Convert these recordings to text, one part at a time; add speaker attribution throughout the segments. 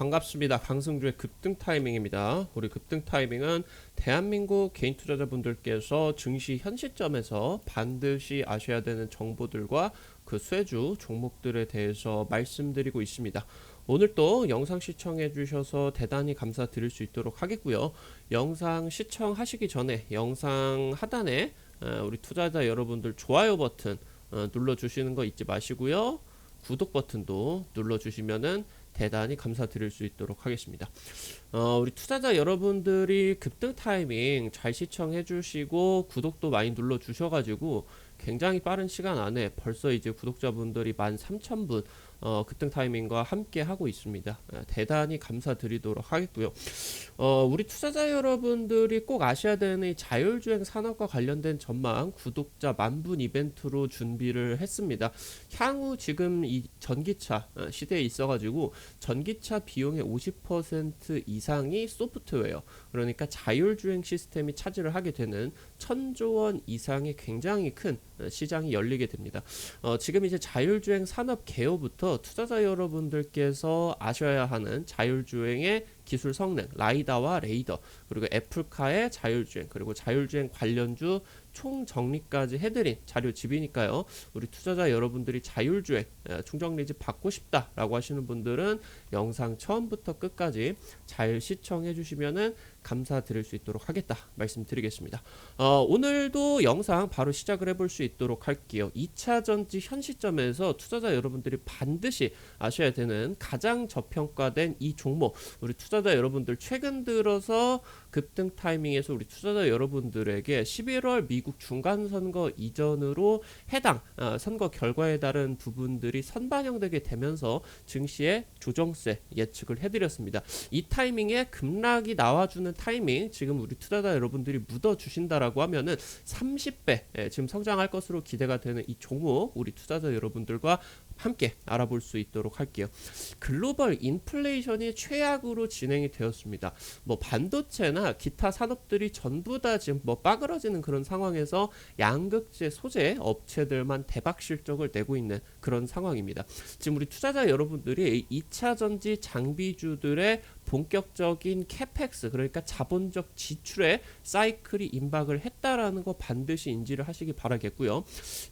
Speaker 1: 반갑습니다. 강승주의 급등 타이밍입니다. 우리 급등 타이밍은 대한민국 개인 투자자분들께서 증시 현 시점에서 반드시 아셔야 되는 정보들과 그 수혜주 종목들에 대해서 말씀드리고 있습니다. 오늘 또 영상 시청해 주셔서 대단히 감사드릴 수 있도록 하겠고요. 영상 시청하시기 전에 영상 하단에 우리 투자자 여러분들 좋아요 버튼 눌러주시는 거 잊지 마시고요. 구독 버튼도 눌러주시면은 대단히 감사드릴 수 있도록 하겠습니다. 우리 투자자 여러분들이 급등 타이밍 잘 시청해 주시고 구독도 많이 눌러 주셔가지고 굉장히 빠른 시간 안에 벌써 이제 구독자분들이 13,000분 급등 타이밍과 함께 하고 있습니다. 대단히 감사드리도록 하겠고요. 우리 투자자 여러분들이 꼭 아셔야 되는 이 자율주행 산업과 관련된 전망 구독자 10,000분 이벤트로 준비를 했습니다. 향후 지금 이 전기차 시대에 있어가지고 전기차 비용의 50% 이상이 소프트웨어, 그러니까 자율주행 시스템이 차지를 하게 되는 1,000조 원 이상의 굉장히 큰 시장이 열리게 됩니다. 지금 이제 자율주행 산업 개요부터 투자자 여러분들께서 아셔야 하는 자율주행의 기술 성능, 라이다와 레이더, 그리고 애플카의 자율주행, 그리고 자율주행 관련주 총 정리까지 해드린 자료집이니까요. 우리 투자자 여러분들이 자율주행 총정리집 받고 싶다라고 하시는 분들은 영상 처음부터 끝까지 잘 시청해 주시면은 감사드릴 수 있도록 하겠다 말씀드리겠습니다. 오늘도 영상 바로 시작을 해볼 수 있도록 할게요. 2차전지 현 시점에서 투자자 여러분들이 반드시 아셔야 되는 가장 저평가된 이 종목, 우리 투자자 여러분들 최근 들어서 급등 타이밍에서 우리 투자자 여러분들에게 11월 미국 중간선거 이전으로 해당 선거 결과에 따른 부분들이 선반영되게 되면서 증시의 조정세 예측을 해드렸습니다. 이 타이밍에 급락이 나와주는 타이밍, 지금 우리 투자자 여러분들이 묻어주신다라고 하면은 30배 지금 성장할 것으로 기대가 되는 이 종목, 우리 투자자 여러분들과 함께 알아볼 수 있도록 할게요. 글로벌 인플레이션이 최악으로 진행이 되었습니다. 뭐 반도체나 기타 산업들이 전부 다 지금 뭐 빠그러지는 그런 상황에서 양극재 소재 업체들만 대박 실적을 내고 있는 그런 상황입니다. 지금 우리 투자자 여러분들이 2차 전지 장비주들의 본격적인 캐펙스, 그러니까 자본적 지출에 사이클이 임박을 했다라는 거 반드시 인지를 하시기 바라겠고요.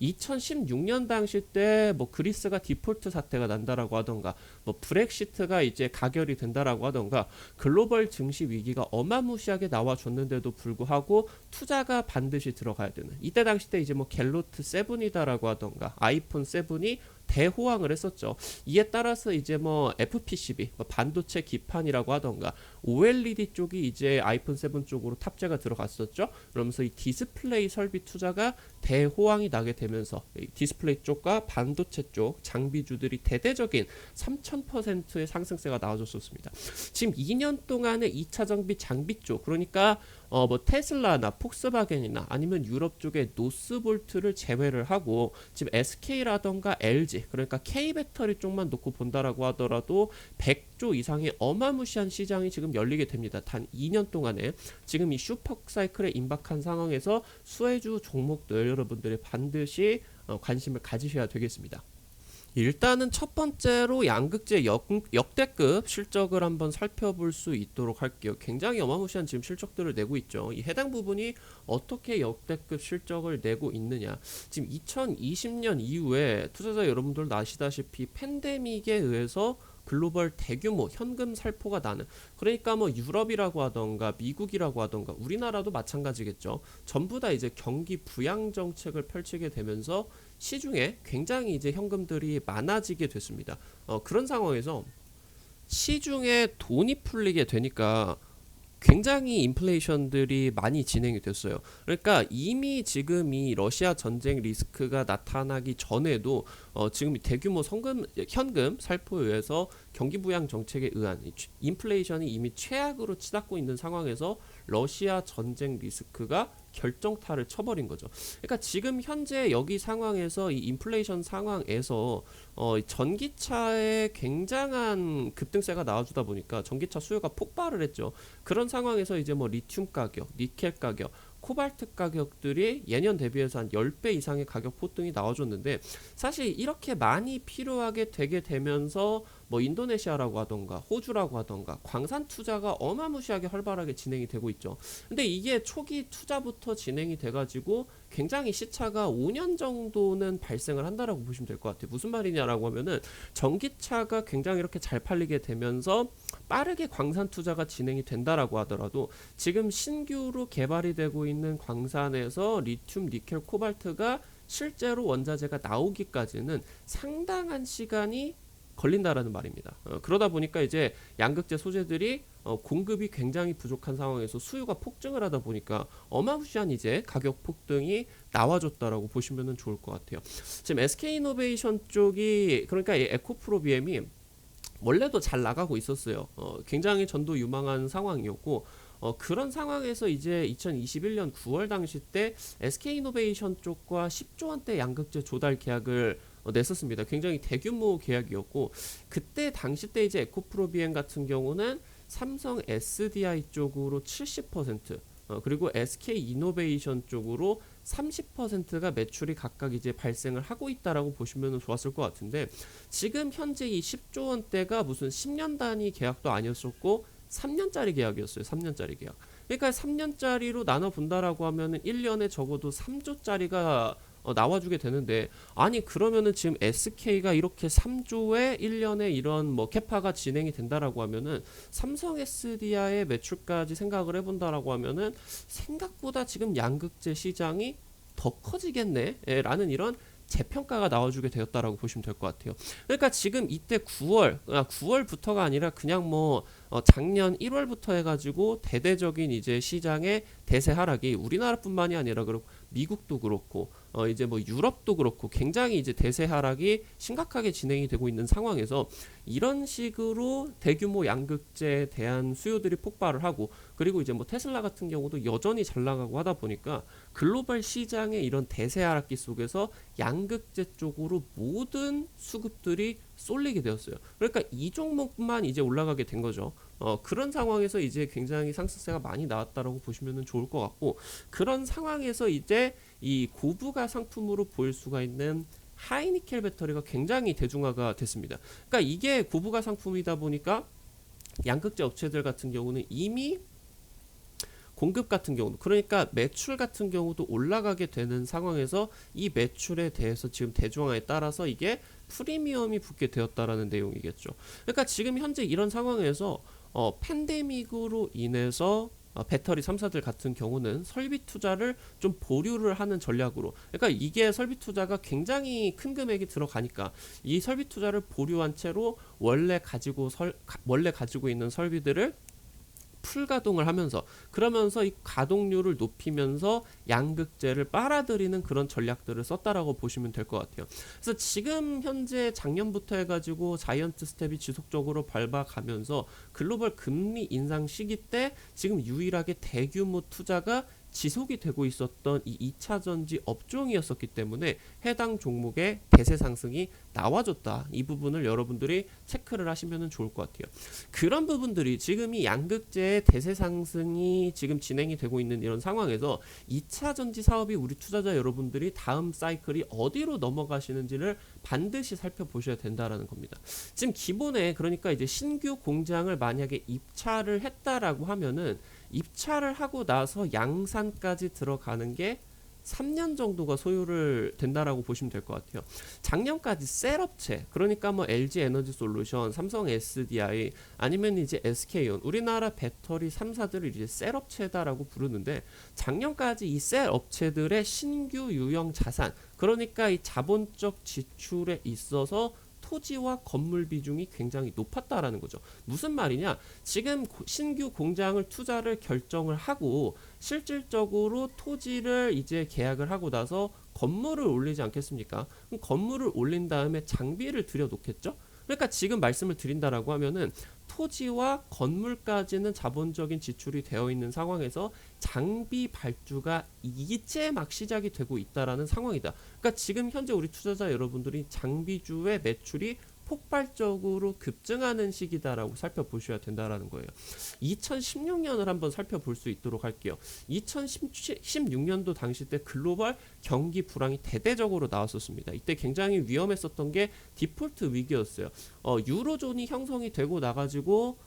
Speaker 1: 2016년 당시 때 뭐 그리스가 디폴트 사태가 난다라고 하던가, 뭐 브렉시트가 이제 가결이 된다라고 하던가, 글로벌 증시 위기가 어마무시하게 나와줬는데도 불구하고 투자가 반드시 들어가야 되는, 이때 당시 때 이제 뭐 갤로트 7이다라고 하던가 아이폰 7이 대호황을 했었죠. 이에 따라서 이제 뭐 FPCB, 뭐 반도체 기판이라고 하던가 OLED 쪽이 이제 아이폰 7 쪽으로 탑재가 들어갔었죠. 그러면서 이 디스플레이 설비 투자가 대호황이 나게 되면서 디스플레이 쪽과 반도체 쪽 장비주들이 대대적인 3000%의 상승세가 나와줬었습니다. 지금 2년 동안의 2차 정비 장비 쪽, 그러니까 뭐 테슬라나 폭스바겐이나 아니면 유럽 쪽의 노스볼트를 제외를 하고 지금 SK라던가 LG, 그러니까 K배터리 쪽만 놓고 본다라고 하더라도 100조 이상의 어마무시한 시장이 지금 열리게 됩니다. 단 2년 동안에 지금 이 슈퍼사이클에 임박한 상황에서 수혜주 종목들 여러분들이 반드시 관심을 가지셔야 되겠습니다. 일단은 첫 번째로 양극재 역대급 실적을 한번 살펴볼 수 있도록 할게요. 굉장히 어마무시한 지금 실적들을 내고 있죠. 이 해당 부분이 어떻게 역대급 실적을 내고 있느냐, 지금 2020년 이후에 투자자 여러분들도 아시다시피 팬데믹에 의해서 글로벌 대규모 현금 살포가 나는, 그러니까 뭐 유럽이라고 하던가 미국이라고 하던가 우리나라도 마찬가지겠죠. 전부 다 이제 경기 부양 정책을 펼치게 되면서 시중에 굉장히 이제 현금들이 많아지게 됐습니다. 그런 상황에서 시중에 돈이 풀리게 되니까 굉장히 인플레이션들이 많이 진행이 됐어요. 그러니까 이미 지금 이 러시아 전쟁 리스크가 나타나기 전에도 지금 대규모 현금 살포에 의해서 경기 부양 정책에 의한 인플레이션이 이미 최악으로 치닫고 있는 상황에서 러시아 전쟁 리스크가 결정타를 쳐버린 거죠. 그러니까 지금 현재 여기 상황에서 이 인플레이션 상황에서 전기차에 굉장한 급등세가 나와주다 보니까 전기차 수요가 폭발을 했죠. 그런 상황에서 이제 뭐 리튬 가격, 니켈 가격, 코발트 가격들이 예년 대비해서 한 10배 이상의 가격 폭등이 나와줬는데, 사실 이렇게 많이 필요하게 되게 되면서 뭐 인도네시아라고 하던가 호주라고 하던가 광산 투자가 어마무시하게 활발하게 진행이 되고 있죠. 근데 이게 초기 투자부터 진행이 돼가지고 굉장히 시차가 5년 정도는 발생을 한다라고 보시면 될 것 같아요. 무슨 말이냐라고 하면은, 전기차가 굉장히 이렇게 잘 팔리게 되면서 빠르게 광산 투자가 진행이 된다라고 하더라도, 지금 신규로 개발이 되고 있는 광산에서 리튬, 니켈, 코발트가 실제로 원자재가 나오기까지는 상당한 시간이 걸린다라는 말입니다. 그러다 보니까 이제 양극재 소재들이 공급이 굉장히 부족한 상황에서 수요가 폭증을 하다 보니까 어마무시한 이제 가격 폭등이 나와줬다라고 보시면 좋을 것 같아요. 지금 SK이노베이션 쪽이, 그러니까 이 에코프로비엠이 원래도 잘 나가고 있었어요. 굉장히 전도 유망한 상황이었고, 그런 상황에서 이제 2021년 9월 당시 때 SK이노베이션 쪽과 10조 원대 양극재 조달 계약을 냈었습니다. 굉장히 대규모 계약이었고, 그때 당시 때 이제 에코프로비엠 같은 경우는 삼성 SDI 쪽으로 70%, 그리고 SK이노베이션 쪽으로 30%가 매출이 각각 이제 발생을 하고 있다라고 보시면 좋았을 것 같은데, 지금 현재 이 10조 원대가 무슨 10년 단위 계약도 아니었었고 3년짜리 계약이었어요. 3년짜리 계약. 그러니까 3년짜리로 나눠 본다라고 하면은 1년에 적어도 3조짜리가 나와주게 되는데, 아니 그러면은 지금 SK가 이렇게 3조에 1년에 이런 뭐 캐파가 진행이 된다라고 하면은, 삼성 SDI의 매출까지 생각을 해본다라고 하면은 생각보다 지금 양극재 시장이 더 커지겠네 라는 이런 재평가가 나와주게 되었다라고 보시면 될 것 같아요. 그러니까 지금 이때 9월부터가 아니라 그냥 뭐 작년 1월부터 해가지고 대대적인 이제 시장의 대세 하락이 우리나라뿐만이 아니라 그렇고 미국도 그렇고 이제 뭐 유럽도 그렇고 굉장히 이제 대세 하락이 심각하게 진행이 되고 있는 상황에서, 이런 식으로 대규모 양극재에 대한 수요들이 폭발을 하고, 그리고 이제 뭐 테슬라 같은 경우도 여전히 잘 나가고 하다 보니까 글로벌 시장의 이런 대세 하락기 속에서 양극재 쪽으로 모든 수급들이 쏠리게 되었어요. 그러니까 이 종목만 이제 올라가게 된 거죠. 그런 상황에서 이제 굉장히 상승세가 많이 나왔다라고 보시면 좋을 것 같고, 그런 상황에서 이제 이 고부가 상품으로 보일 수가 있는 하이니켈 배터리가 굉장히 대중화가 됐습니다. 그러니까 이게 고부가 상품이다 보니까 양극재 업체들 같은 경우는 이미 공급 같은 경우도, 그러니까 매출 같은 경우도 올라가게 되는 상황에서 이 매출에 대해서 지금 대중화에 따라서 이게 프리미엄이 붙게 되었다라는 내용이겠죠. 그러니까 지금 현재 이런 상황에서 팬데믹으로 인해서 배터리 3사들 같은 경우는 설비 투자를 좀 보류를 하는 전략으로, 그러니까 이게 설비 투자가 굉장히 큰 금액이 들어가니까 이 설비 투자를 보류한 채로 원래 가지고 있는 설비들을 풀가동을 하면서, 그러면서 이 가동률을 높이면서 양극재를 빨아들이는 그런 전략들을 썼다라고 보시면 될 것 같아요. 그래서 지금 현재 작년부터 해가지고 자이언트 스텝이 지속적으로 밟아가면서 글로벌 금리 인상 시기 때 지금 유일하게 대규모 투자가 지속이 되고 있었던 이 2차 전지 업종이었었기 때문에 해당 종목의 대세 상승이 나와줬다. 이 부분을 여러분들이 체크를 하시면 좋을 것 같아요. 그런 부분들이 지금 이 양극재의 대세 상승이 지금 진행이 되고 있는 이런 상황에서 2차 전지 사업이 우리 투자자 여러분들이 다음 사이클이 어디로 넘어가시는지를 반드시 살펴보셔야 된다라는 겁니다. 지금 기본에, 그러니까 이제 신규 공장을 만약에 입찰을 했다라고 하면은, 입찰을 하고 나서 양산까지 들어가는 게 3년 정도가 소요를 된다라고 보시면 될 것 같아요. 작년까지 셀업체, 그러니까 뭐 LG 에너지 솔루션, 삼성 SDI, 아니면 이제 SK온, 우리나라 배터리 3사들을 이제 셀업체다라고 부르는데, 작년까지 이 셀업체들의 신규 유형 자산, 그러니까 이 자본적 지출에 있어서 토지와 건물 비중이 굉장히 높았다라는 거죠. 무슨 말이냐? 지금 신규 공장을 투자를 결정을 하고 실질적으로 토지를 이제 계약을 하고 나서 건물을 올리지 않겠습니까? 그럼 건물을 올린 다음에 장비를 들여놓겠죠? 그러니까 지금 말씀을 드린다라고 하면은 토지와 건물까지는 자본적인 지출이 되어 있는 상황에서 장비 발주가 이제 막 시작이 되고 있다라는 상황이다. 그러니까 지금 현재 우리 투자자 여러분들이 장비주의 매출이 폭발적으로 급증하는 시기다라고 살펴보셔야 된다라는 거예요. 2016년을 한번 살펴볼 수 있도록 할게요. 2016년도 당시 때 글로벌 경기 불황이 대대적으로 나왔었습니다. 이때 굉장히 위험했었던 게 디폴트 위기였어요. 유로존이 형성이 되고 나가지고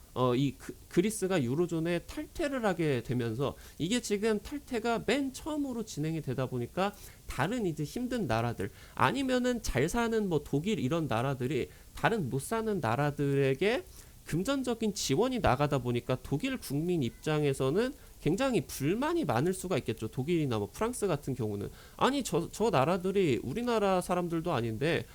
Speaker 1: 그리스가 유로존에 탈퇴를 하게 되면서 이게 지금 탈퇴가 맨 처음으로 진행이 되다 보니까 다른 이제 힘든 나라들 아니면은 잘 사는 뭐 독일 이런 나라들이 다른 못 사는 나라들에게 금전적인 지원이 나가다 보니까 독일 국민 입장에서는 굉장히 불만이 많을 수가 있겠죠. 독일이나 뭐 프랑스 같은 경우는 아니 저 나라들이 우리나라 사람들도 아닌데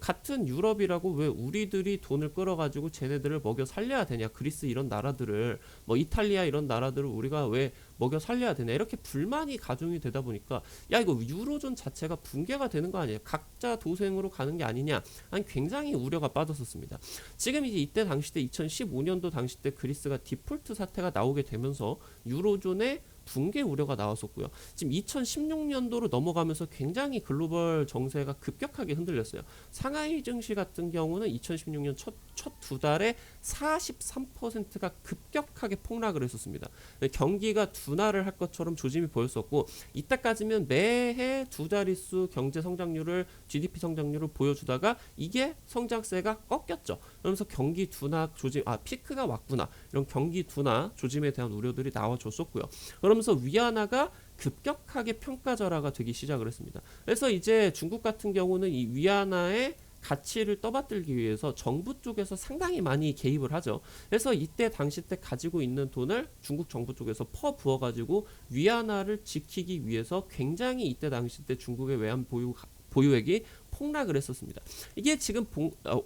Speaker 1: 같은 유럽이라고 왜 우리들이 돈을 끌어가지고 쟤네들을 먹여 살려야 되냐. 그리스 이런 나라들을 뭐 이탈리아 이런 나라들을 우리가 왜 먹여 살려야 되냐. 이렇게 불만이 가중이 되다 보니까 야 이거 유로존 자체가 붕괴가 되는 거 아니에요. 각자 도생으로 가는 게 아니냐. 아니 굉장히 우려가 빠졌었습니다. 지금 이제 이때 당시 때 2015년도 당시 때 그리스가 디폴트 사태가 나오게 되면서 유로존의 붕괴 우려가 나왔었고요. 지금 2016년도로 넘어가면서 굉장히 글로벌 정세가 급격하게 흔들렸어요. 상하이 증시 같은 경우는 2016년 첫 두 달에 43%가 급격하게 폭락을 했었습니다. 경기가 둔화를 할 것처럼 조짐이 보였었고 이때까지면 매해 두 자릿수 경제 성장률을 GDP 성장률을 보여주다가 이게 성장세가 꺾였죠. 그러면서 경기 둔화 조짐 피크가 왔구나 이런 경기 둔화 조짐에 대한 우려들이 나와줬었고요. 그러면서 위안화가 급격하게 평가절하가 되기 시작을 했습니다. 그래서 이제 중국 같은 경우는 이 위안화의 가치를 떠받들기 위해서 정부 쪽에서 상당히 많이 개입을 하죠. 그래서 이때 당시 때 가지고 있는 돈을 중국 정부 쪽에서 부어가지고 위안화를 지키기 위해서 굉장히 이때 당시 때 중국의 외환 보유액이 폭락을 했었습니다. 이게 지금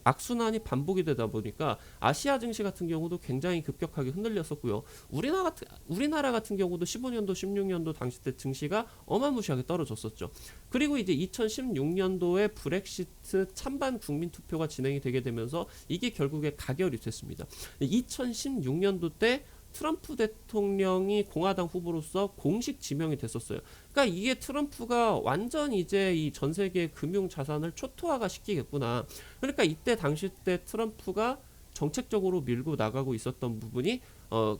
Speaker 1: 악순환이 반복이 되다 보니까 아시아 증시 같은 경우도 굉장히 급격하게 흔들렸었고요. 우리나라 같은 경우도 15년도, 16년도 당시 때 증시가 어마무시하게 떨어졌었죠. 그리고 이제 2016년도에 브렉시트 찬반 국민 투표가 진행이 되게 되면서 이게 결국에 가결이 됐습니다. 2016년도 때 트럼프 대통령이 공화당 후보로서 공식 지명이 됐었어요. 그러니까 이게 트럼프가 완전 이제 이 전 세계 금융 자산을 초토화가 시키겠구나. 그러니까 이때 당시 때 트럼프가 정책적으로 밀고 나가고 있었던 부분이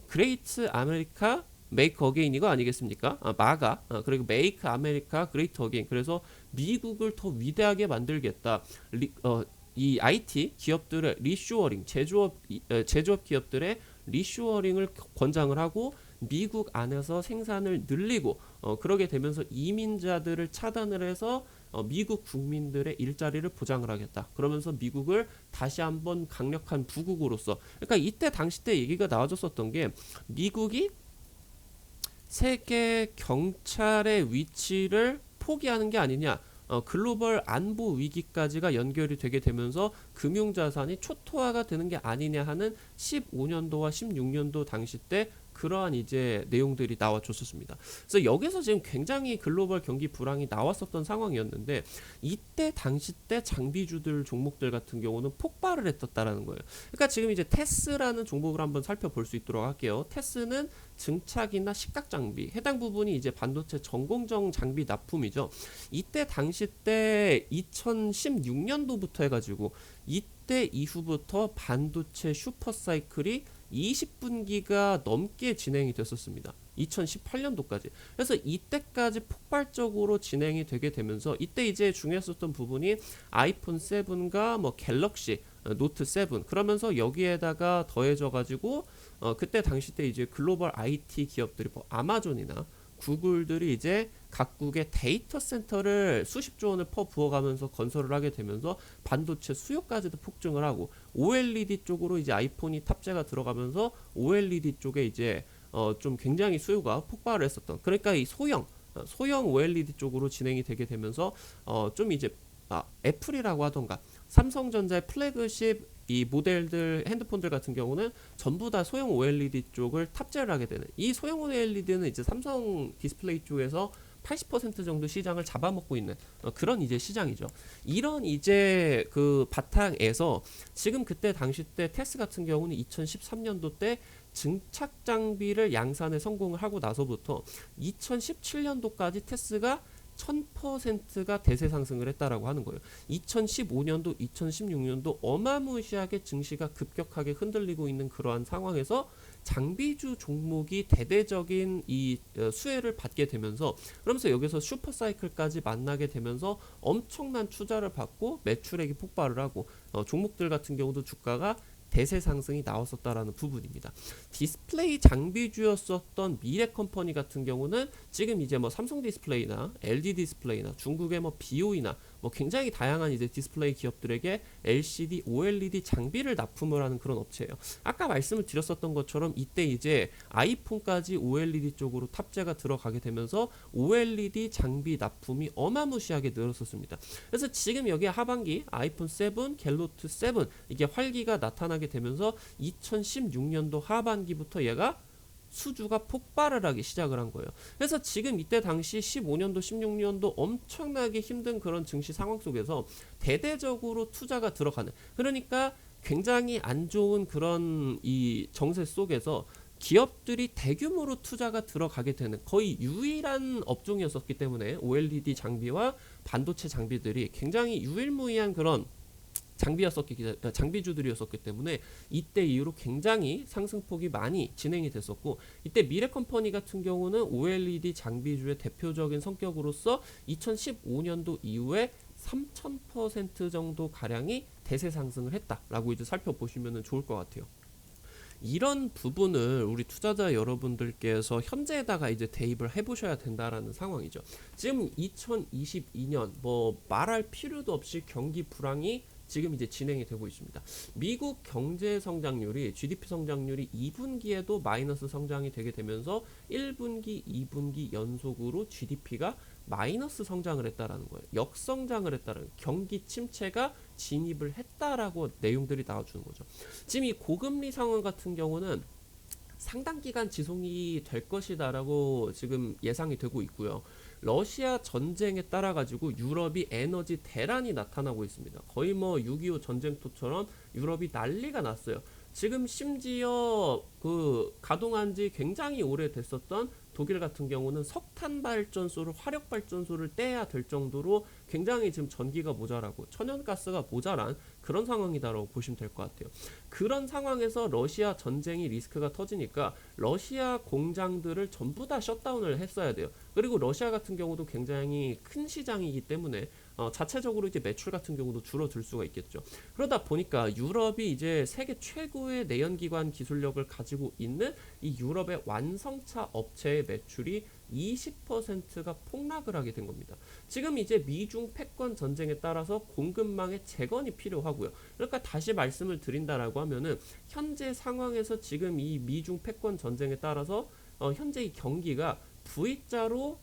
Speaker 1: 그레이트 아메리카 메이크 어게인 이거 아니겠습니까? 마가 그리고 메이크 아메리카 그레이트 어게인. 그래서 미국을 더 위대하게 만들겠다. 이 IT 기업들의 리쇼어링 제조업 기업들의 리쇼어링을 권장을 하고 미국 안에서 생산을 늘리고 그러게 되면서 이민자들을 차단을 해서 미국 국민들의 일자리를 보장을 하겠다. 그러면서 미국을 다시 한번 강력한 부국으로서 그러니까 이때 당시 때 얘기가 나와줬었던 게 미국이 세계 경찰의 위치를 포기하는 게 아니냐. 글로벌 안보 위기까지가 연결이 되게 되면서 금융자산이 초토화가 되는 게 아니냐 하는 15년도와 16년도 당시 때 그러한 이제 내용들이 나와줬었습니다. 그래서 여기서 지금 굉장히 글로벌 경기 불황이 나왔었던 상황이었는데 이때 당시 때 장비주들 종목들 같은 경우는 폭발을 했었다라는 거예요. 그러니까 지금 이제 테스라는 종목을 한번 살펴볼 수 있도록 할게요. 테스는 증착이나 식각 장비 해당 부분이 이제 반도체 전공정 장비 납품이죠. 이때 당시 때 2016년도부터 해가지고 이때 이후부터 반도체 슈퍼사이클이 20분기가 넘게 진행이 됐었습니다. 2018년도까지. 그래서 이때까지 폭발적으로 진행이 되게 되면서 이때 이제 중요했었던 부분이 아이폰 7과 뭐 갤럭시 노트 7 그러면서 여기에다가 더해져 가지고 그때 당시 때 이제 글로벌 IT 기업들이 뭐 아마존이나 구글들이 이제 각국의 데이터 센터를 수십조 원을 부어가면서 건설을 하게 되면서 반도체 수요까지도 폭증을 하고 OLED 쪽으로 이제 아이폰이 탑재가 들어가면서 OLED 쪽에 이제 좀 굉장히 수요가 폭발을 했었던 그러니까 이 소형 OLED 쪽으로 진행이 되게 되면서 좀 이제 애플이라고 하던가 삼성전자의 플래그십 이 모델들 핸드폰들 같은 경우는 전부 다 소형 OLED 쪽을 탑재를 하게 되는 이 소형 OLED는 이제 삼성 디스플레이 쪽에서 80% 정도 시장을 잡아먹고 있는 그런 이제 시장이죠. 이런 이제 그 바탕에서 지금 그때 당시 때 테스 같은 경우는 2013년도 때 증착 장비를 양산에 성공을 하고 나서부터 2017년도까지 테스가 1000%가 대세 상승을 했다라고 하는 거예요. 2015년도, 2016년도 어마무시하게 증시가 급격하게 흔들리고 있는 그러한 상황에서 장비주 종목이 대대적인 이 수혜를 받게 되면서, 그러면서 여기서 슈퍼사이클까지 만나게 되면서 엄청난 투자를 받고 매출액이 폭발을 하고 종목들 같은 경우도 주가가 대세 상승이 나왔었다라는 부분입니다. 디스플레이 장비주였었던 미래컴퍼니 같은 경우는 지금 이제 뭐 삼성 디스플레이나 LG 디스플레이나 중국의 뭐 BOE나 뭐 굉장히 다양한 이제 디스플레이 기업들에게 LCD, OLED 장비를 납품을 하는 그런 업체예요. 아까 말씀을 드렸었던 것처럼 이때 이제 아이폰까지 OLED 쪽으로 탑재가 들어가게 되면서 OLED 장비 납품이 어마무시하게 늘었었습니다. 그래서 지금 여기 하반기 아이폰 7, 갤로트 7 이게 활기가 나타나게 되면서 2016년도 하반기부터 얘가 수주가 폭발을 하기 시작을 한 거예요. 그래서 지금 이때 당시 15년도, 16년도 엄청나게 힘든 그런 증시 상황 속에서 대대적으로 투자가 들어가는, 그러니까 굉장히 안 좋은 그런 이 정세 속에서 기업들이 대규모로 투자가 들어가게 되는 거의 유일한 업종이었었기 때문에 OLED 장비와 반도체 장비들이 굉장히 유일무이한 그런 장비주들이었었기 때문에 이때 이후로 굉장히 상승폭이 많이 진행이 됐었고, 이때 미래컴퍼니 같은 경우는 OLED 장비주의 대표적인 성격으로서 2015년도 이후에 3000% 정도 가량이 대세 상승을 했다라고 이제 살펴보시면 좋을 것 같아요. 이런 부분을 우리 투자자 여러분들께서 현재에다가 이제 대입을 해보셔야 된다라는 상황이죠. 지금 2022년 뭐 말할 필요도 없이 경기 불황이 지금 이제 진행이 되고 있습니다. 미국 경제 성장률이 GDP 성장률이 2분기에도 마이너스 성장이 되게 되면서 1분기, 2분기 연속으로 GDP가 마이너스 성장을 했다라는 거예요. 역성장을 했다라는, 경기 침체가 진입을 했다라고 내용들이 나와주는 거죠. 지금 이 고금리 상황 같은 경우는 상당 기간 지속이 될 것이다라고 지금 예상이 되고 있고요. 러시아 전쟁에 따라 가지고 유럽이 에너지 대란이 나타나고 있습니다. 거의 뭐 6.25 전쟁터처럼 유럽이 난리가 났어요. 지금 심지어 그 가동한 지 굉장히 오래됐었던 독일 같은 경우는 석탄 발전소를, 화력 발전소를 떼야 될 정도로 굉장히 지금 전기가 모자라고 천연가스가 모자란 그런 상황이다라고 보시면 될 것 같아요. 그런 상황에서 러시아 전쟁이 리스크가 터지니까 러시아 공장들을 전부 다 셧다운을 했어야 돼요. 그리고 러시아 같은 경우도 굉장히 큰 시장이기 때문에 자체적으로 이제 매출 같은 경우도 줄어들 수가 있겠죠. 그러다 보니까 유럽이 이제 세계 최고의 내연기관 기술력을 가지고 있는 이 유럽의 완성차 업체의 매출이 20%가 폭락을 하게 된 겁니다. 지금 이제 미중 패권 전쟁에 따라서 공급망의 재건이 필요하고요. 그러니까 다시 말씀을 드린다라고 하면은 현재 상황에서 지금 이 미중 패권 전쟁에 따라서 현재 이 경기가 V자로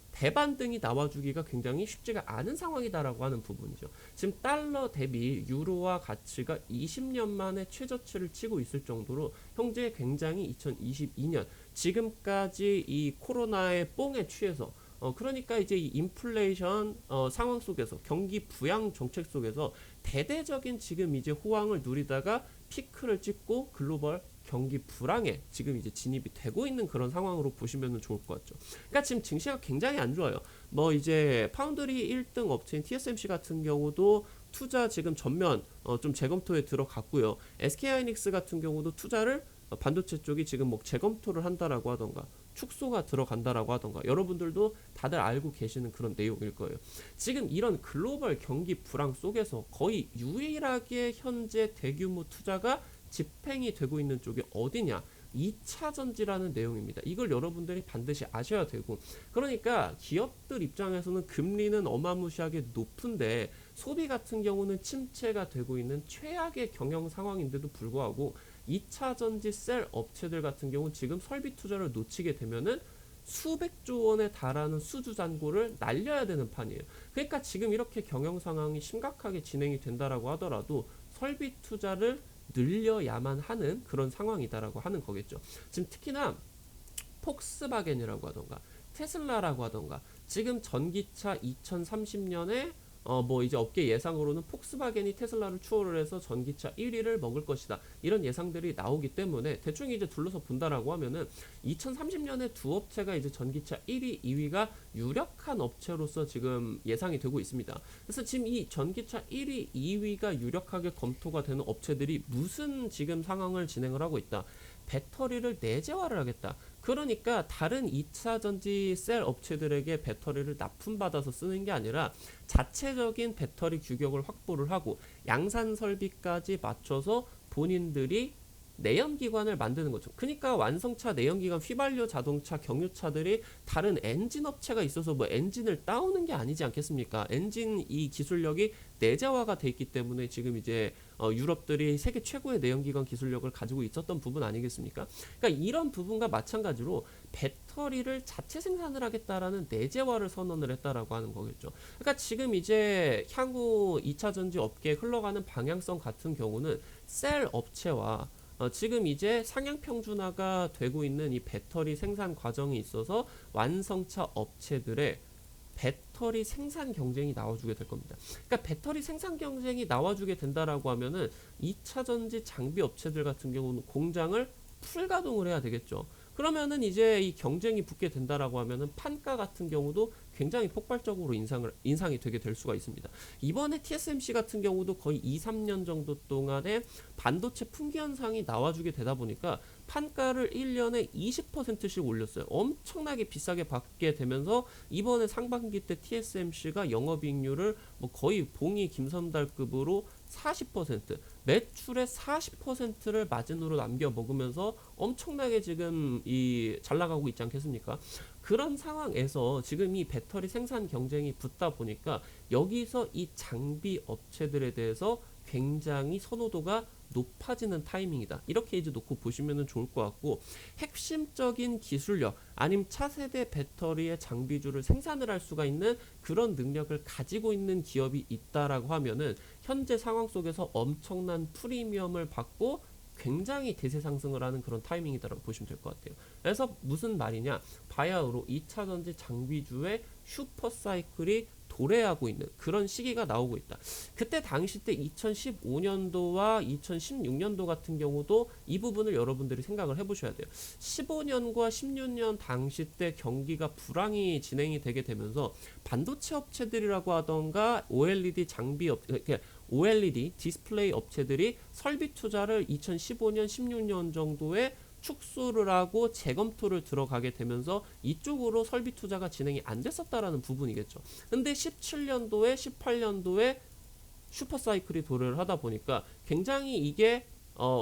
Speaker 1: 대반등이 나와주기가 굉장히 쉽지가 않은 상황이다라고 하는 부분이죠. 지금 달러 대비 유로화 가치가 20년 만에 최저치를 치고 있을 정도로 현재 굉장히 2022년 지금까지 이 코로나의 뽕에 취해서 그러니까 이제 이 인플레이션 상황 속에서 경기 부양 정책 속에서 대대적인 지금 이제 호황을 누리다가 피크를 찍고 글로벌 경기 불황에 지금 이제 진입이 되고 있는 그런 상황으로 보시면 좋을 것 같죠. 그러니까 지금 증시가 굉장히 안 좋아요. 뭐 이제 파운드리 1등 업체인 TSMC 같은 경우도 투자 지금 전면 좀 재검토에 들어갔고요. SK하이닉스 같은 경우도 투자를 반도체 쪽이 지금 뭐 재검토를 한다라고 하던가 축소가 들어간다라고 하던가 여러분들도 다들 알고 계시는 그런 내용일 거예요. 지금 이런 글로벌 경기 불황 속에서 거의 유일하게 현재 대규모 투자가 집행이 되고 있는 쪽이 어디냐? 2차 전지라는 내용입니다. 이걸 여러분들이 반드시 아셔야 되고, 그러니까 기업들 입장에서는 금리는 어마무시하게 높은데 소비 같은 경우는 침체가 되고 있는 최악의 경영 상황인데도 불구하고 2차 전지 셀 업체들 같은 경우 지금 설비 투자를 놓치게 되면은 수백조 원에 달하는 수주 잔고를 날려야 되는 판이에요. 그러니까 지금 이렇게 경영 상황이 심각하게 진행이 된다라고 하더라도 설비 투자를 늘려야만 하는 그런 상황이다라고 하는 거겠죠. 지금 특히나 폭스바겐이라고 하던가 테슬라라고 하던가 지금 전기차 2030년에 뭐 이제 업계 예상으로는 폭스바겐이 테슬라를 추월을 해서 전기차 1위를 먹을 것이다. 이런 예상들이 나오기 때문에 대충 이제 둘러서 본다라고 하면은 2030년에 두 업체가 이제 전기차 1위, 2위가 유력한 업체로서 지금 예상이 되고 있습니다. 그래서 지금 이 전기차 1위, 2위가 유력하게 검토가 되는 업체들이 무슨 지금 상황을 진행을 하고 있다. 배터리를 내재화를 하겠다. 그러니까 다른 2차 전지 셀 업체들에게 배터리를 납품받아서 쓰는 게 아니라 자체적인 배터리 규격을 확보를 하고 양산 설비까지 맞춰서 본인들이 내연기관을 만드는 거죠. 그러니까 완성차 내연기관 휘발유 자동차 경유차들이 다른 엔진 업체가 있어서 뭐 엔진을 따오는 게 아니지 않겠습니까? 엔진 이 기술력이 내재화가 돼 있기 때문에 지금 이제 유럽들이 세계 최고의 내연기관 기술력을 가지고 있었던 부분 아니겠습니까? 그러니까 이런 부분과 마찬가지로 배터리를 자체 생산을 하겠다라는 내재화를 선언을 했다라고 하는 거겠죠. 그러니까 지금 이제 향후 2차 전지 업계에 흘러가는 방향성 같은 경우는 셀 업체와 지금 이제 상향 평준화가 되고 있는 이 배터리 생산 과정에 있어서 완성차 업체들의 배터리 생산 경쟁이 나와주게 될 겁니다. 그러니까 배터리 생산 경쟁이 나와주게 된다라고 하면은 2차 전지 장비 업체들 같은 경우는 공장을 풀가동을 해야 되겠죠. 그러면은 이제 이 경쟁이 붙게 된다라고 하면은 판가 같은 경우도 굉장히 폭발적으로 인상이 되게 될 수가 있습니다. 이번에 TSMC 같은 경우도 거의 2, 3년 정도 동안에 반도체 품귀 현상이 나와주게 되다 보니까 판가를 1년에 20%씩 올렸어요. 엄청나게 비싸게 받게 되면서 이번에 상반기 때 TSMC가 영업이익률을 뭐 거의 봉이 김선달급으로 40%, 매출의 40%를 마진으로 남겨 먹으면서 엄청나게 지금 잘 나가고 있지 않겠습니까? 그런 상황에서 지금 이 배터리 생산 경쟁이 붙다 보니까 여기서 이 장비 업체들에 대해서 굉장히 선호도가 높아지는 타이밍이다. 이렇게 이제 놓고 보시면 좋을 것 같고, 핵심적인 기술력 아니면 차세대 배터리의 장비주를 생산을 할 수가 있는 그런 능력을 가지고 있는 기업이 있다라고 하면은 현재 상황 속에서 엄청난 프리미엄을 받고 굉장히 대세 상승을 하는 그런 타이밍이다라고 보시면 될 것 같아요. 그래서 무슨 말이냐? 바야흐로 2차 전지 장비주의 슈퍼 사이클이 도래하고 있는 그런 시기가 나오고 있다. 그때 당시 때 2015년도와 2016년도 같은 경우도 이 부분을 여러분들이 생각을 해보셔야 돼요. 15년과 16년 당시 때 경기가 불황이 진행이 되게 되면서 반도체 업체들이라고 하던가 OLED 장비 OLED 디스플레이 업체들이 설비 투자를 2015년, 16년 정도에 축소를 하고 재검토를 들어가게 되면서 이쪽으로 설비 투자가 진행이 안 됐었다라는 부분이겠죠. 근데 17년도에 18년도에 슈퍼사이클이 도래를 하다 보니까 굉장히 이게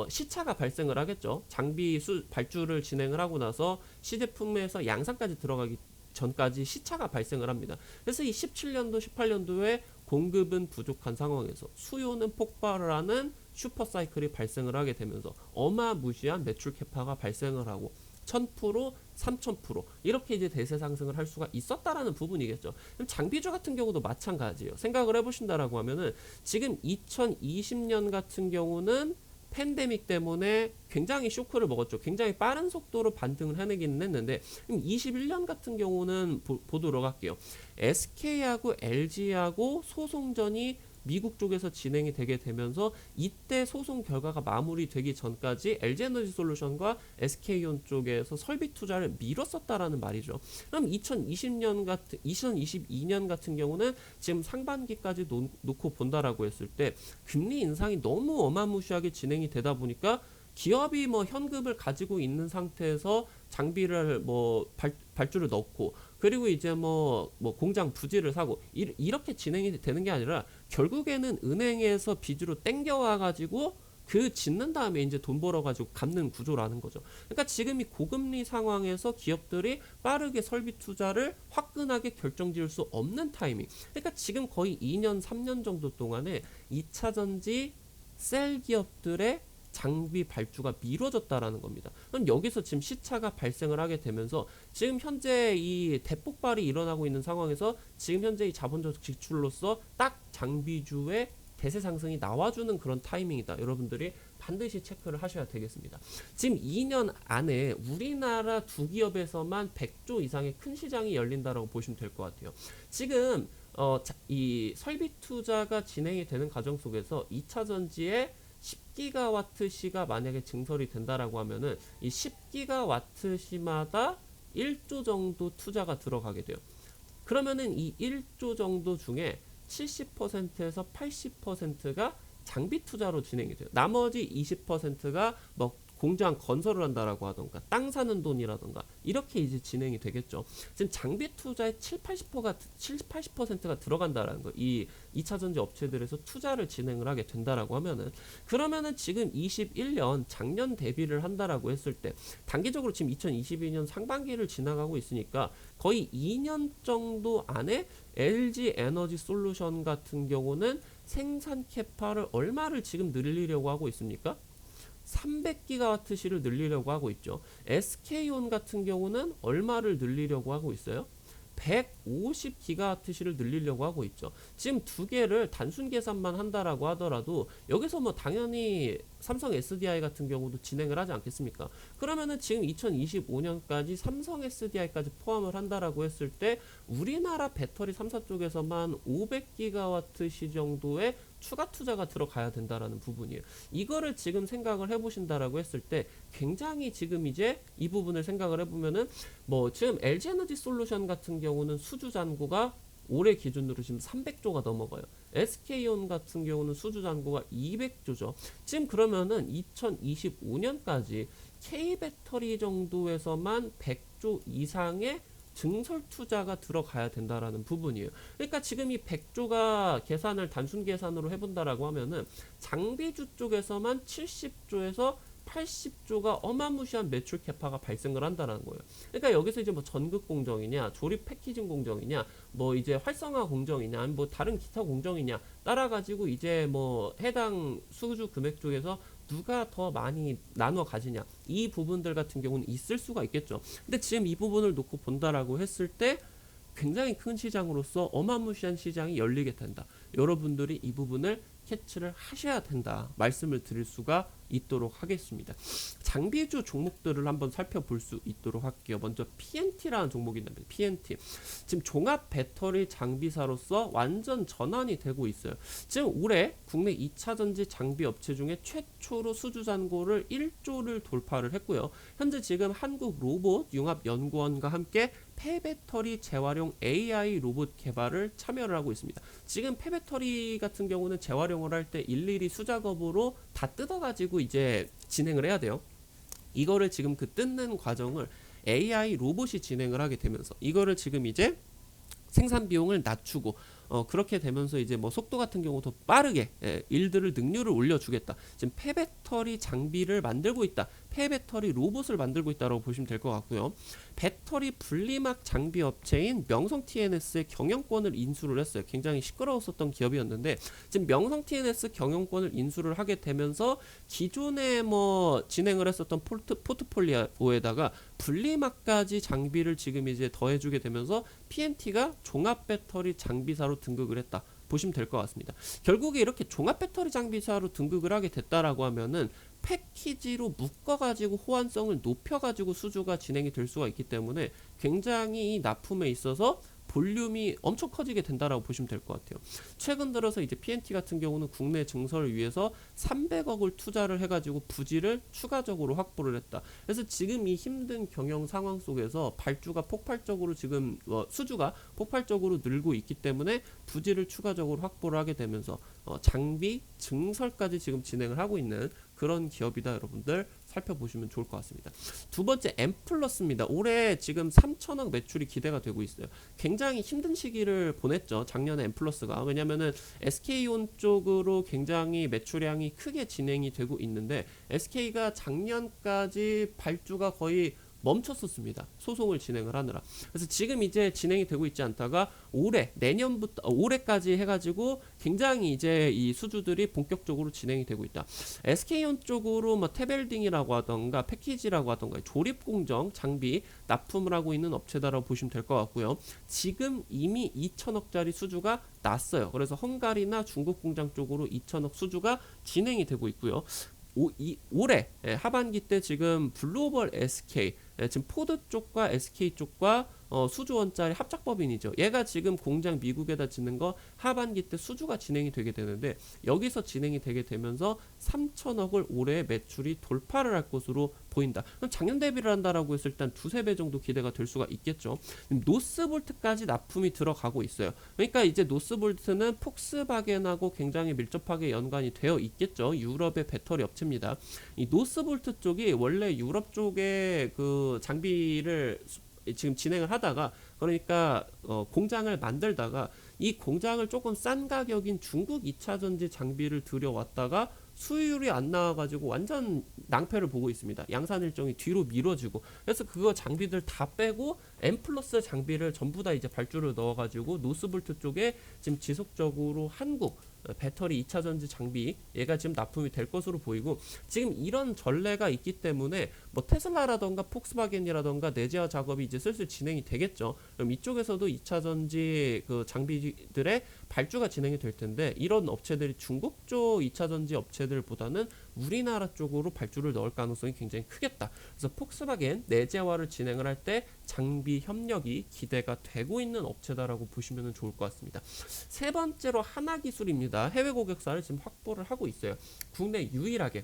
Speaker 1: 시차가 발생을 하겠죠. 장비 발주를 진행을 하고 나서 시제품에서 양산까지 들어가기 전까지 시차가 발생을 합니다. 그래서 이 17년도, 18년도에 공급은 부족한 상황에서 수요는 폭발을 하는 슈퍼사이클이 발생을 하게 되면서 어마무시한 매출 캐파가 발생을 하고 1000%, 3000% 이렇게 이제 대세 상승을 할 수가 있었다라는 부분이겠죠. 그럼 장비주 같은 경우도 마찬가지예요. 생각을 해보신다라고 하면은 지금 2020년 같은 경우는 팬데믹 때문에 굉장히 쇼크를 먹었죠. 굉장히 빠른 속도로 반등을 해내기는 했는데 21년 같은 경우는 보도록 할게요. SK하고 LG하고 소송전이 미국 쪽에서 진행이 되게 되면서 이때 소송 결과가 마무리되기 전까지 LG에너지솔루션과 SK온 쪽에서 설비 투자를 미뤘었다라는 말이죠. 그럼 2022년 같은 경우는 지금 상반기까지 놓고 본다라고 했을 때 금리 인상이 너무 어마무시하게 진행이 되다 보니까 기업이 뭐 현금을 가지고 있는 상태에서 장비를 뭐 발주를 넣고 그리고 이제 뭐 공장 부지를 사고 이렇게 진행이 되는 게 아니라 결국에는 은행에서 빚으로 땡겨와 가지고 그 짓는 다음에 이제 돈 벌어 가지고 갚는 구조라는 거죠. 그러니까 지금 이 고금리 상황에서 기업들이 빠르게 설비 투자를 화끈하게 결정지을 수 없는 타이밍. 그러니까 지금 거의 2년 3년 정도 동안에 2차 전지 셀 기업들의 장비 발주가 미뤄졌다라는 겁니다. 그럼 여기서 지금 시차가 발생을 하게 되면서 지금 현재 이 대폭발이 일어나고 있는 상황에서 지금 현재 이 자본적 지출로서 딱 장비주의 대세 상승이 나와주는 그런 타이밍이다. 여러분들이 반드시 체크를 하셔야 되겠습니다. 지금 2년 안에 우리나라 두 기업에서만 100조 이상의 큰 시장이 열린다라고 보시면 될 것 같아요. 지금 이 설비 투자가 진행이 되는 과정 속에서 2차 전지에 10기가와트 시가 만약에 증설이 된다라고 하면은 이 10기가와트 시마다 1조 정도 투자가 들어가게 돼요. 그러면은 이 1조 정도 중에 70%에서 80%가 장비 투자로 진행이 돼요. 나머지 20%가 뭐 공장 건설을 한다라고 하던가 땅 사는 돈이라던가 이렇게 이제 진행이 되겠죠. 지금 장비 투자의 80%가 들어간다라는 거. 이 2차 전지 업체들에서 투자를 진행을 하게 된다라고 하면은 그러면은 지금 21년 작년 대비를 한다라고 했을 때 단기적으로 지금 2022년 상반기를 지나가고 있으니까 거의 2년 정도 안에 LG 에너지 솔루션 같은 경우는 생산 캐파를 얼마를 지금 늘리려고 하고 있습니까? 300기가와트시를 늘리려고 하고 있죠. SK온 같은 경우는 얼마를 늘리려고 하고 있어요? 150기가와트시를 늘리려고 하고 있죠. 지금 두 개를 단순 계산만 한다라고 하더라도 여기서 뭐 당연히 삼성 SDI 같은 경우도 진행을 하지 않겠습니까? 그러면은 지금 2025년까지 삼성 SDI까지 포함을 한다라고 했을 때 우리나라 배터리 3사 쪽에서만 500기가와트시 정도의 추가 투자가 들어가야 된다라는 부분이에요. 이거를 지금 생각을 해보신다라고 했을 때 굉장히 지금 이제 이 부분을 생각을 해보면은 뭐 지금 LG 에너지 솔루션 같은 경우는 수주 잔고가 올해 기준으로 지금 300조가 넘어가요. SK온 같은 경우는 수주 잔고가 200조죠. 지금 그러면은 2025년까지 K배터리 정도에서만 100조 이상의 증설 투자가 들어가야 된다라는 부분이에요. 그러니까 지금 이 100조가 계산을 단순 계산으로 해본다라고 하면은 장비주 쪽에서만 70조에서 80조가 어마무시한 매출 캐파가 발생을 한다는 거예요. 그러니까 여기서 이제 뭐 전극 공정이냐, 조립 패키징 공정이냐, 뭐 이제 활성화 공정이냐, 아니면 뭐 다른 기타 공정이냐 따라 가지고 이제 뭐 해당 수주 금액 쪽에서 누가 더 많이 나눠 가지냐 이 부분들 같은 경우는 있을 수가 있겠죠. 근데 지금 이 부분을 놓고 본다라고 했을 때 굉장히 큰 시장으로서 어마무시한 시장이 열리게 된다. 여러분들이 이 부분을 캐치를 하셔야 된다 말씀을 드릴 수가 있도록 하겠습니다. 장비주 종목들을 한번 살펴볼 수 있도록 할게요. 먼저 PNT라는 종목이 있는데 PNT 지금 종합 배터리 장비사로서 완전 전환이 되고 있어요. 지금 올해 국내 2차 전지 장비 업체 중에 최초로 수주 잔고를 1조를 돌파를 했고요. 현재 지금 한국 로봇 융합 연구원과 함께 폐배터리 재활용 AI 로봇 개발을 참여를 하고 있습니다. 지금 폐배터리 같은 경우는 재활용을 할 때 일일이 수작업으로 다 뜯어가지고 이제 진행을 해야 돼요. 이거를 지금 그 뜯는 과정을 AI 로봇이 진행을 하게 되면서 이거를 지금 이제 생산 비용을 낮추고 그렇게 되면서 이제 뭐 속도 같은 경우도 빠르게 일들을 능률을 올려주겠다. 지금 폐배터리 장비를 만들고 있다. 폐배터리 로봇을 만들고 있다고 보시면 될 것 같고요. 배터리 분리막 장비 업체인 명성 TNS의 경영권을 인수를 했어요. 굉장히 시끄러웠었던 기업이었는데 지금 명성 TNS 경영권을 인수를 하게 되면서 기존에 뭐 진행을 했었던 포트폴리오에다가 분리막까지 장비를 지금 이제 더해주게 되면서 PNT가 종합 배터리 장비사로 등극을 했다. 보시면 될 것 같습니다. 결국에 이렇게 종합 배터리 장비사로 등극을 하게 됐다라고 하면은 패키지로 묶어가지고 호환성을 높여가지고 수주가 진행이 될 수가 있기 때문에 굉장히 이 납품에 있어서 볼륨이 엄청 커지게 된다라고 보시면 될 것 같아요. 최근 들어서 이제 PNT 같은 경우는 국내 증설을 위해서 300억을 투자를 해가지고 부지를 추가적으로 확보를 했다. 그래서 지금 이 힘든 경영 상황 속에서 발주가 폭발적으로 지금 수주가 폭발적으로 늘고 있기 때문에 부지를 추가적으로 확보를 하게 되면서 장비 증설까지 지금 진행을 하고 있는 그런 기업이다. 여러분들 살펴보시면 좋을 것 같습니다. 두 번째 엠플러스입니다. 올해 지금 3천억 매출이 기대가 되고 있어요. 굉장히 힘든 시기를 보냈죠. 작년에 엠플러스가. 왜냐면은 SK온 쪽으로 굉장히 매출량이 크게 진행이 되고 있는데 SK가 작년까지 발주가 거의 멈췄었습니다. 소송을 진행을 하느라. 그래서 지금 이제 진행이 되고 있지 않다가 내년부터 올해까지 해가지고 굉장히 이제 이 수주들이 본격적으로 진행이 되고 있다. SK온 쪽으로 뭐 태벨딩이라고 하던가 패키지라고 하던가 조립 공정 장비 납품을 하고 있는 업체다라고 보시면 될 것 같고요. 지금 이미 2천억짜리 수주가 났어요. 그래서 헝가리나 중국 공장 쪽으로 2천억 수주가 진행이 되고 있고요. 올해 하반기 때 지금 블로벌 SK 지금 포드 쪽과 SK 쪽과 수주 원짜리 합작법인이죠. 얘가 지금 공장 미국에다 짓는 거 하반기 때 수주가 진행이 되게 되는데 여기서 진행이 되게 되면서 3천억을 올해 매출이 돌파를 할 것으로 보인다. 그럼 작년 대비를 한다라고 했을 때 한 두세 배 정도 기대가 될 수가 있겠죠. 노스볼트까지 납품이 들어가고 있어요. 그러니까 이제 노스볼트는 폭스바겐하고 굉장히 밀접하게 연관이 되어 있겠죠. 유럽의 배터리 업체입니다. 이 노스볼트 쪽이 원래 유럽 쪽에 그 장비를 지금 진행을 하다가 그러니까 공장을 만들다가 이 공장을 조금 싼 가격인 중국 2차전지 장비를 들여왔다가 수율이 안 나와가지고 완전 낭패를 보고 있습니다. 양산 일정이 뒤로 미뤄지고 그래서 그거 장비들 다 빼고 M 플러스 장비를 전부 다 이제 발주를 넣어가지고 노스볼트 쪽에 지금 지속적으로 한국 배터리 2차전지 장비 얘가 지금 납품이 될 것으로 보이고 지금 이런 전례가 있기 때문에 뭐 테슬라라던가 폭스바겐이라던가 내재화 작업이 이제 슬슬 진행이 되겠죠. 그럼 이쪽에서도 2차전지 그 장비들의 발주가 진행이 될 텐데 이런 업체들이 중국 쪽 2차전지 업체들보다는 우리나라 쪽으로 발주를 넣을 가능성이 굉장히 크겠다. 그래서 폭스바겐 내재화를 진행을 할 때 장비 협력이 기대가 되고 있는 업체다라고 보시면 좋을 것 같습니다. 세 번째로 하나기술입니다. 해외 고객사를 지금 확보를 하고 있어요. 국내 유일하게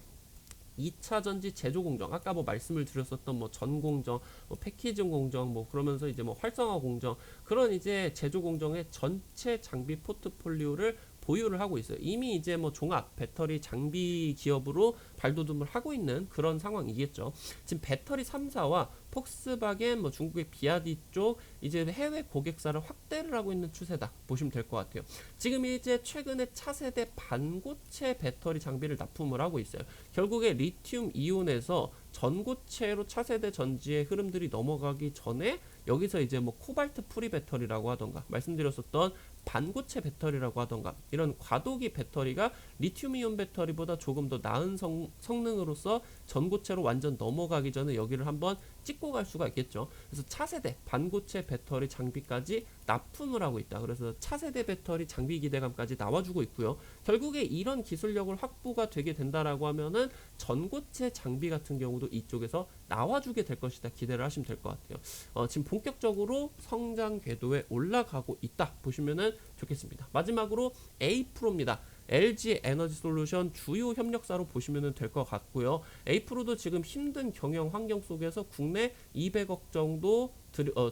Speaker 1: 2차전지 제조 공정, 아까 뭐 말씀을 드렸었던 뭐 전 공정, 뭐 패키징 공정, 뭐 그러면서 이제 뭐 활성화 공정, 그런 이제 제조 공정의 전체 장비 포트폴리오를 보유를 하고 있어요. 이미 이제 뭐 종합 배터리 장비 기업으로 발돋움을 하고 있는 그런 상황이겠죠. 지금 배터리 3사와 폭스바겐, 뭐 중국의 비아디 쪽 이제 해외 고객사를 확대를 하고 있는 추세다 보시면 될 것 같아요. 지금 이제 최근에 차세대 반고체 배터리 장비를 납품을 하고 있어요. 결국에 리튬 이온에서 전고체로 차세대 전지의 흐름들이 넘어가기 전에 여기서 이제 뭐 코발트 프리 배터리라고 하던가 말씀드렸었던 반고체 배터리라고 하던가 이런 과도기 배터리가 리튬이온 배터리보다 조금 더 나은 성능으로서 전고체로 완전 넘어가기 전에 여기를 한번 찍고 갈 수가 있겠죠. 그래서 차세대 반고체 배터리 장비까지 납품을 하고 있다. 그래서 차세대 배터리 장비 기대감까지 나와주고 있고요. 결국에 이런 기술력을 확보가 되게 된다라고 하면은 전고체 장비 같은 경우도 이쪽에서 나와주게 될 것이다. 기대를 하시면 될 것 같아요. 지금 본격적으로 성장 궤도에 올라가고 있다 보시면은 좋겠습니다. 마지막으로 A-프로입니다. LG 에너지 솔루션 주요 협력사로 보시면 될 것 같고요. A-프로도 지금 힘든 경영 환경 속에서 국내 200억 정도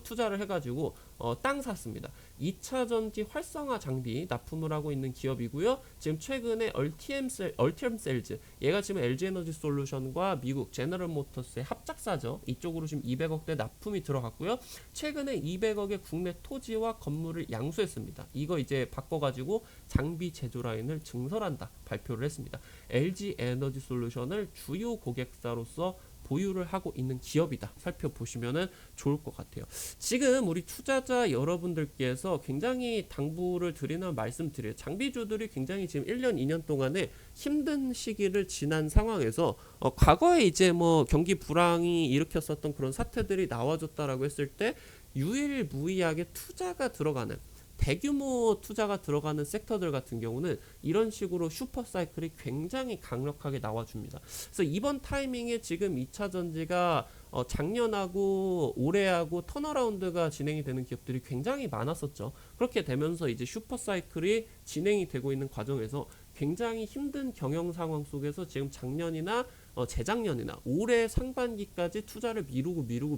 Speaker 1: 투자를 해가지고 땅 샀습니다. 2차전지 활성화 장비 납품을 하고 있는 기업이고요. 지금 최근에 얼티엄 셀즈 얘가 지금 LG 에너지 솔루션과 미국 제너럴 모터스의 합작사죠. 이쪽으로 지금 200억대 납품이 들어갔고요. 최근에 200억의 국내 토지와 건물을 양수했습니다. 이거 이제 바꿔가지고 장비 제조 라인을 증설한다 발표를 했습니다. LG 에너지 솔루션을 주요 고객사로서 보유를 하고 있는 기업이다 살펴보시면 좋을 것 같아요. 지금 우리 투자자 여러분들께서 굉장히 당부를 드리는 말씀드려요. 장비주들이 굉장히 지금 1년 2년 동안에 힘든 시기를 지난 상황에서 과거에 이제 뭐 경기 불황이 일으켰었던 그런 사태들이 나와줬다라고 했을 때 유일무이하게 투자가 들어가는 대규모 투자가 들어가는 섹터들 같은 경우는 이런 식으로 슈퍼 사이클이 굉장히 강력하게 나와줍니다. 그래서 이번 타이밍에 지금 2차 전지가 작년하고 올해하고 턴어라운드가 진행이 되는 기업들이 굉장히 많았었죠. 그렇게 되면서 이제 슈퍼 사이클이 진행이 되고 있는 과정에서 굉장히 힘든 경영 상황 속에서 지금 작년이나 재작년이나 올해 상반기까지 투자를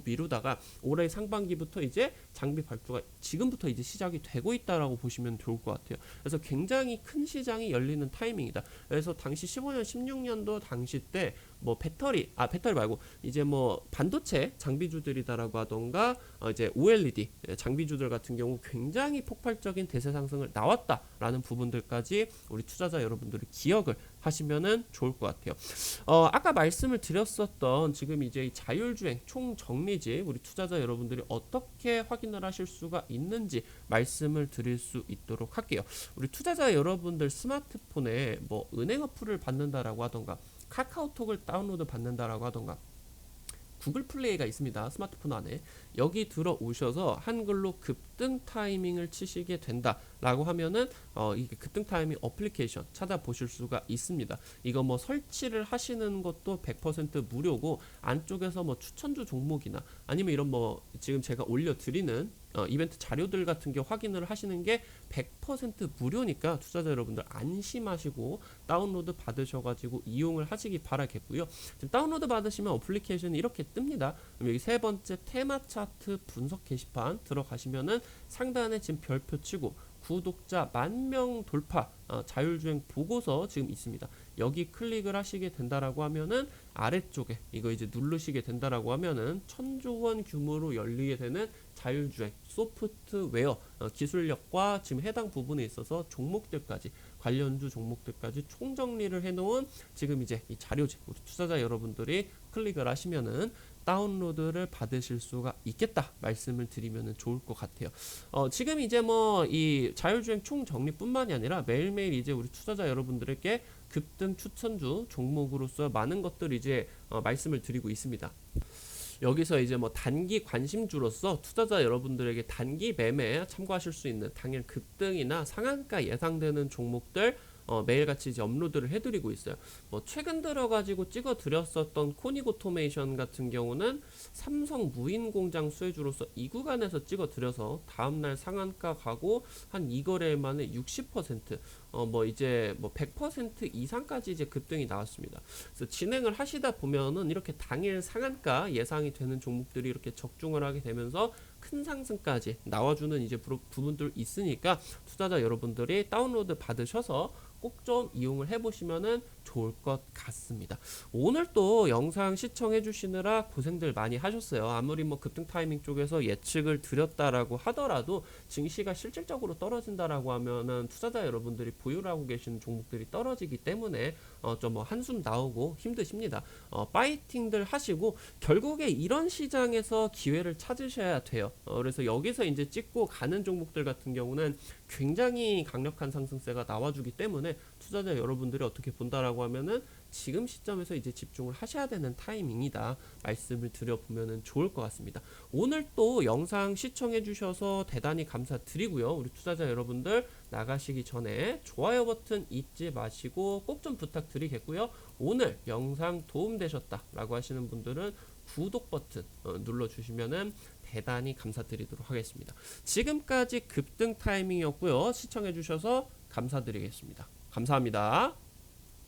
Speaker 1: 미루다가 올해 상반기부터 이제 장비 발주가 지금부터 이제 시작이 되고 있다라고 보시면 좋을 것 같아요. 그래서 굉장히 큰 시장이 열리는 타이밍이다. 그래서 당시 15년, 16년도 당시 때 뭐 배터리 말고 이제 뭐 반도체 장비주들이다라고 하던가 이제 OLED 장비주들 같은 경우 굉장히 폭발적인 대세 상승을 나왔다라는 부분들까지 우리 투자자 여러분들이 기억을 하시면은 좋을 것 같아요. 아까 말씀을 드렸었던 지금 이제 이 자율주행 총정리지 우리 투자자 여러분들이 어떻게 확인을 하실 수가 있는지 말씀을 드릴 수 있도록 할게요. 우리 투자자 여러분들 스마트폰에 뭐 은행 어플을 받는다라고 하던가 카카오톡을 다운로드 받는다라고 하던가 구글 플레이가 있습니다. 스마트폰 안에 여기 들어오셔서 한글로 급등 급등 타이밍을 치시게 된다라고 하면은 이게 급등 타이밍 어플리케이션 찾아보실 수가 있습니다. 이거 뭐 설치를 하시는 것도 100% 무료고 안쪽에서 뭐 추천주 종목이나 아니면 이런 뭐 지금 제가 올려드리는 이벤트 자료들 같은 게 확인을 하시는 게 100% 무료니까 투자자 여러분들 안심하시고 다운로드 받으셔가지고 이용을 하시기 바라겠고요. 지금 다운로드 받으시면 어플리케이션이 이렇게 뜹니다. 그럼 여기 세 번째 테마 차트 분석 게시판 들어가시면은 상단에 지금 별표 치고 구독자 10,000명 돌파 자율주행 보고서 지금 있습니다. 여기 클릭을 하시게 된다라고 하면은 아래쪽에 이거 이제 누르시게 된다라고 하면은 1,000조 원 규모로 열리게 되는 자율주행 소프트웨어 기술력과 지금 해당 부분에 있어서 종목들까지 관련주 종목들까지 총정리를 해놓은 지금 이제 이 자료집 우리 투자자 여러분들이 클릭을 하시면은 다운로드를 받으실 수가 있겠다 말씀을 드리면 좋을 것 같아요. 지금 이제 뭐 이 자율주행 총정리뿐만이 아니라 매일매일 이제 우리 투자자 여러분들에게 급등 추천주 종목으로서 많은 것들 이제 말씀을 드리고 있습니다. 여기서 이제 뭐 단기 관심주로서 투자자 여러분들에게 단기 매매에 참고하실 수 있는 당일 급등이나 상한가 예상되는 종목들 매일같이 이제 업로드를 해드리고 있어요. 뭐 최근 들어가지고 찍어드렸었던 코닉오토메이션 같은 경우는 삼성 무인공장 수혜주로서 이 구간에서 찍어드려서 다음날 상한가 가고 한 2거래 만에 60% 뭐 이제 뭐 100% 이상까지 이제 급등이 나왔습니다. 그래서 진행을 하시다 보면은 이렇게 당일 상한가 예상이 되는 종목들이 이렇게 적중을 하게 되면서 큰 상승까지 나와주는 이제 부분들 있으니까 투자자 여러분들이 다운로드 받으셔서 꼭 좀 이용을 해보시면은 좋을 것 같습니다. 오늘 또 영상 시청해 주시느라 고생들 많이 하셨어요. 아무리 뭐 급등 타이밍 쪽에서 예측을 드렸다라고 하더라도 증시가 실질적으로 떨어진다라고 하면은 투자자 여러분들이 보유를 하고 계시는 종목들이 떨어지기 때문에 좀 뭐 한숨 나오고 힘드십니다. 파이팅들 하시고 결국에 이런 시장에서 기회를 찾으셔야 돼요. 그래서 여기서 이제 찍고 가는 종목들 같은 경우는 굉장히 강력한 상승세가 나와주기 때문에 투자자 여러분들이 어떻게 본다라고 하면은 지금 시점에서 이제 집중을 하셔야 되는 타이밍이다 말씀을 드려보면 좋을 것 같습니다. 오늘 또 영상 시청해 주셔서 대단히 감사드리고요. 우리 투자자 여러분들 나가시기 전에 좋아요 버튼 잊지 마시고 꼭 좀 부탁드리겠고요. 오늘 영상 도움되셨다 라고 하시는 분들은 구독 버튼 눌러주시면은 대단히 감사드리도록 하겠습니다. 지금까지 급등 타이밍이었고요. 시청해 주셔서 감사드리겠습니다. 감사합니다.